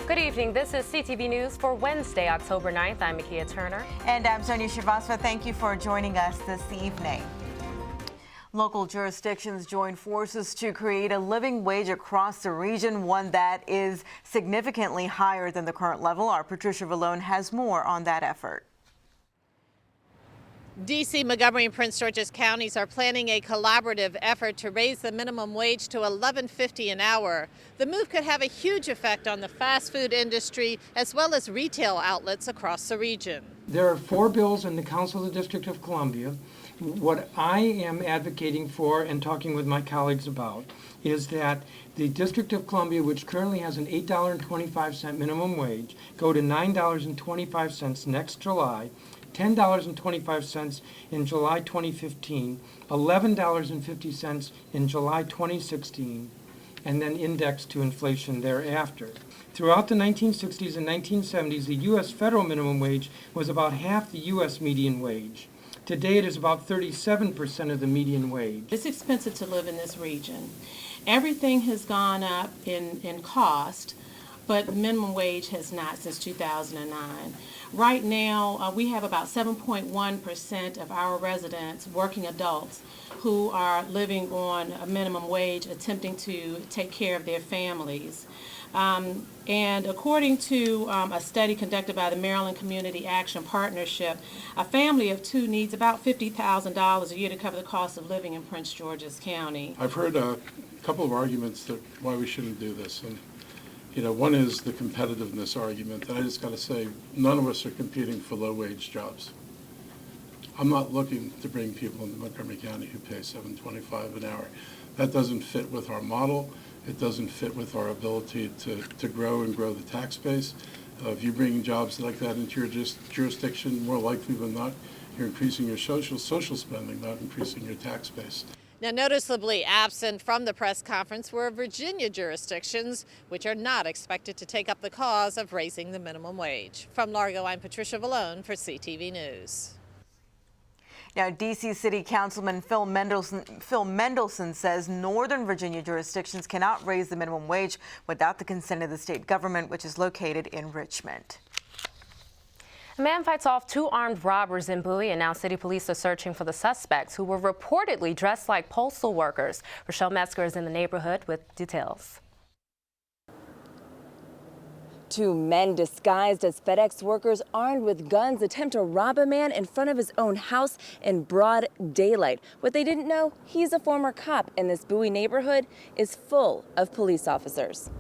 Good evening. This is CTV News for Wednesday, October 9th. I'm Makia Turner. And I'm Sonia Shrivastava. Thank you for joining us this evening. Local jurisdictions join forces to create a living wage across the region, one that is significantly higher than the current level. Our Patricia Vallone has more on that effort. D.C., Montgomery, and Prince George's counties are planning a collaborative effort to raise the minimum wage to $11.50 an hour. The move could have a huge effect on the fast food industry as well as retail outlets across the region. There are 4 bills in the Council of the District of Columbia. What I am advocating for and talking with my colleagues about is that the District of Columbia, which currently has an $8.25 minimum wage, go to $9.25 next July, $10.25 in July 2015, $11.50 in July 2016, and then index to inflation thereafter. Throughout the 1960s and 1970s, the U.S. federal minimum wage was about half the U.S. median wage. Today, it is about 37% of the median wage. It's expensive to live in this region. Everything has gone up in cost, but the minimum wage has not since 2009. Right now, we have about 7.1% of our residents, working adults, who are living on a minimum wage, attempting to take care of their families. And according to a study conducted by the Maryland Community Action Partnership, a family of 2 needs about $50,000 a year to cover the cost of living in Prince George's County. I've heard a couple of arguments that why we shouldn't do this. And one is the competitiveness argument. And I just got to say, none of us are competing for low-wage jobs. I'm not looking to bring people into Montgomery County who pay $7.25 an hour. That doesn't fit with our model. It doesn't fit with our ability to grow and grow the tax base. If you bring jobs like that into your jurisdiction, more likely than not, you're increasing your social spending, not increasing your tax base. Now, noticeably absent from the press conference were Virginia jurisdictions, which are not expected to take up the cause of raising the minimum wage. From Largo, I'm Patricia Vallone for CTV News. Now, D.C. City Councilman Phil Mendelson says Northern Virginia jurisdictions cannot raise the minimum wage without the consent of the state government, which is located in Richmond. A man fights off 2 armed robbers in Bowie, and now city police are searching for the suspects who were reportedly dressed like postal workers. Rochelle Metzger is in the neighborhood with details. 2 men disguised as FedEx workers armed with guns attempt to rob a man in front of his own house in broad daylight. What they didn't know, he's a former cop, and this Bowie neighborhood is full of police officers.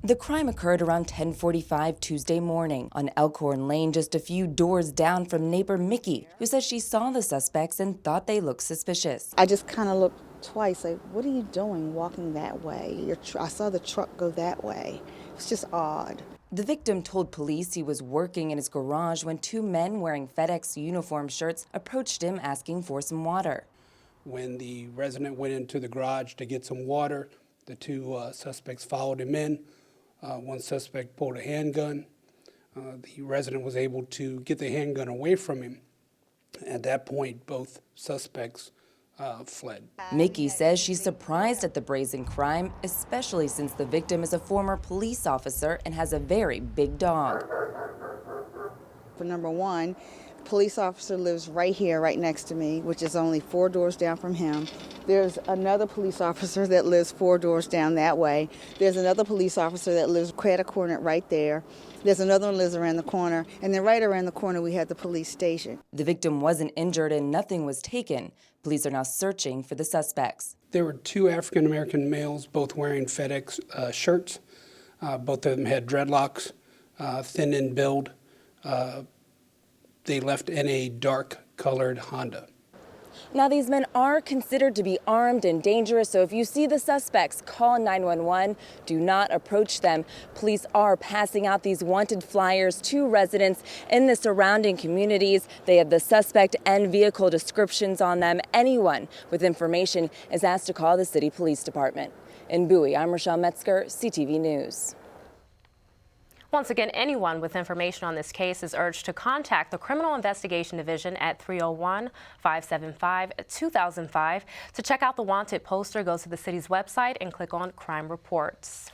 The crime occurred around 10:45 Tuesday morning on Elkhorn Lane, just a few doors down from neighbor Mickey, who says she saw the suspects and thought they looked suspicious. I just kind of looked twice, like, what are you doing walking that way? I saw the truck go that way. It's just odd. The victim told police he was working in his garage when 2 men wearing FedEx uniform shirts approached him asking for some water. When the resident went into the garage to get some water, the 2 suspects followed him in. One suspect pulled a handgun. The resident was able to get the handgun away from him. At that point, both suspects fled. Mickey says she's surprised at the brazen crime, especially since the victim is a former police officer and has a very big dog. For number one, police officer lives right here, right next to me, which is only 4 doors down from him. There's another police officer that lives 4 doors down that way. There's another police officer that lives at a corner right there. There's another one that lives around the corner. And then right around the corner, we had the police station. The victim wasn't injured and nothing was taken. Police are now searching for the suspects. There were 2 African-American males, both wearing FedEx shirts. Both of them had dreadlocks, thin in build. They left in a dark-colored Honda. Now, these men are considered to be armed and dangerous, so if you see the suspects, call 911. Do not approach them. Police are passing out these wanted flyers to residents in the surrounding communities. They have the suspect and vehicle descriptions on them. Anyone with information is asked to call the city police department. In Bowie, I'm Rochelle Metzger, CTV News. Once again, anyone with information on this case is urged to contact the Criminal Investigation Division at 301-575-2005. To check out the wanted poster, go to the city's website and click on Crime Reports.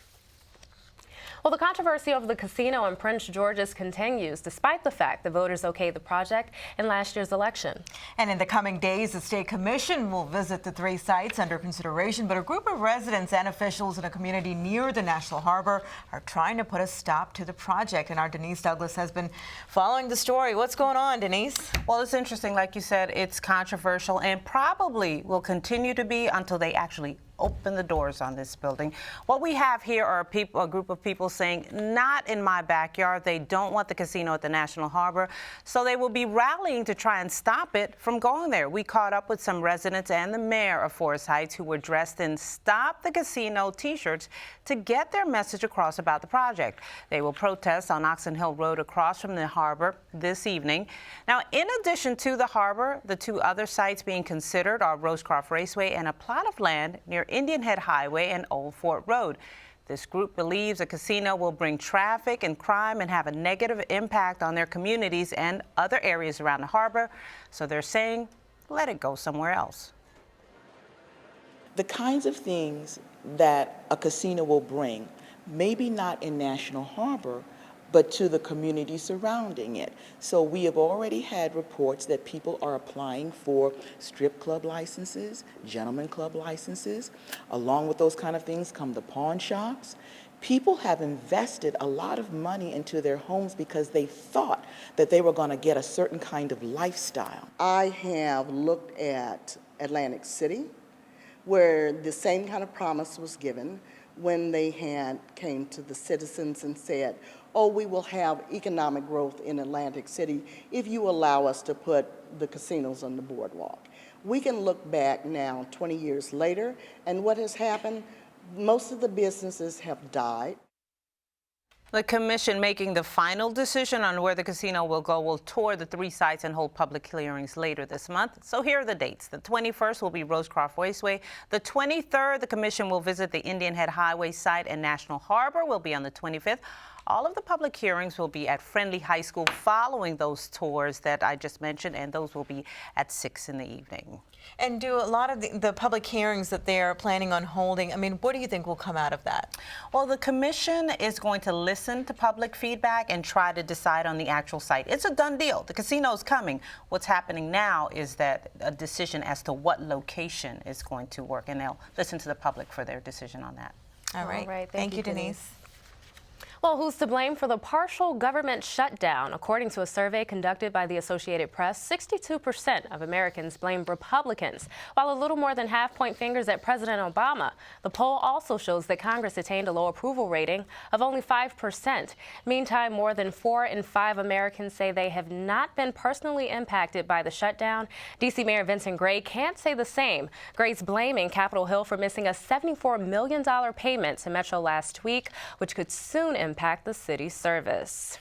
Well, the controversy over the casino in Prince George's continues, despite the fact that voters okayed the project in last year's election. And in the coming days, the State Commission will visit the 3 sites under consideration, but a group of residents and officials in a community near the National Harbor are trying to put a stop to the project. And our Denise Douglas has been following the story. What's going on, Denise? Well, it's interesting. Like you said, it's controversial and probably will continue to be until they actually open the doors on this building. What we have here are a group of people saying, not in my backyard. They don't want the casino at the National Harbor, so they will be rallying to try and stop it from going there. We caught up with some residents and the mayor of Forest Heights who were dressed in Stop the Casino t-shirts to get their message across about the project. They will protest on Oxon Hill Road across from the harbor this evening. Now, in addition to the harbor, the 2 other sites being considered are Rosecroft Raceway and a plot of land near Indian Head Highway and Old Fort Road. This group believes a casino will bring traffic and crime and have a negative impact on their communities and other areas around the harbor. So they're saying, let it go somewhere else. The kinds of things that a casino will bring, maybe not in National Harbor, but to the community surrounding it. So we have already had reports that people are applying for strip club licenses, gentleman club licenses. Along with those kind of things come the pawn shops. People have invested a lot of money into their homes because they thought that they were going to get a certain kind of lifestyle. I have looked at Atlantic City, where the same kind of promise was given when they came to the citizens and said, oh, we will have economic growth in Atlantic City if you allow us to put the casinos on the boardwalk. We can look back now 20 years later, and what has happened? Most of the businesses have died. The commission making the final decision on where the casino will go will tour the 3 sites and hold public hearings later this month. So here are the dates. The 21st will be Rosecroft Raceway. The 23rd, the commission will visit the Indian Head Highway site, and National Harbor will be on the 25th. All of the public hearings will be at Friendly High School following those tours that I just mentioned, and those will be at 6 in the evening. And do a lot of the public hearings that they're planning on holding, I mean, what do you think will come out of that? Well, the commission is going to listen to public feedback and try to decide on the actual site. It's a done deal. The casino is coming. What's happening now is that a decision as to what location is going to work, and they'll listen to the public for their decision on that. All right. Thank you, Denise. Well, who's to blame for the partial government shutdown? According to a survey conducted by the Associated Press, 62% of Americans blame Republicans, while a little more than half point fingers at President Obama. The poll also shows that Congress attained a low approval rating of only 5%. Meantime, more than 4 in 5 Americans say they have not been personally impacted by the shutdown. D.C. Mayor Vincent Gray can't say the same. Gray's blaming Capitol Hill for missing a $74 million payment to Metro last week, which could soon impact the city's service.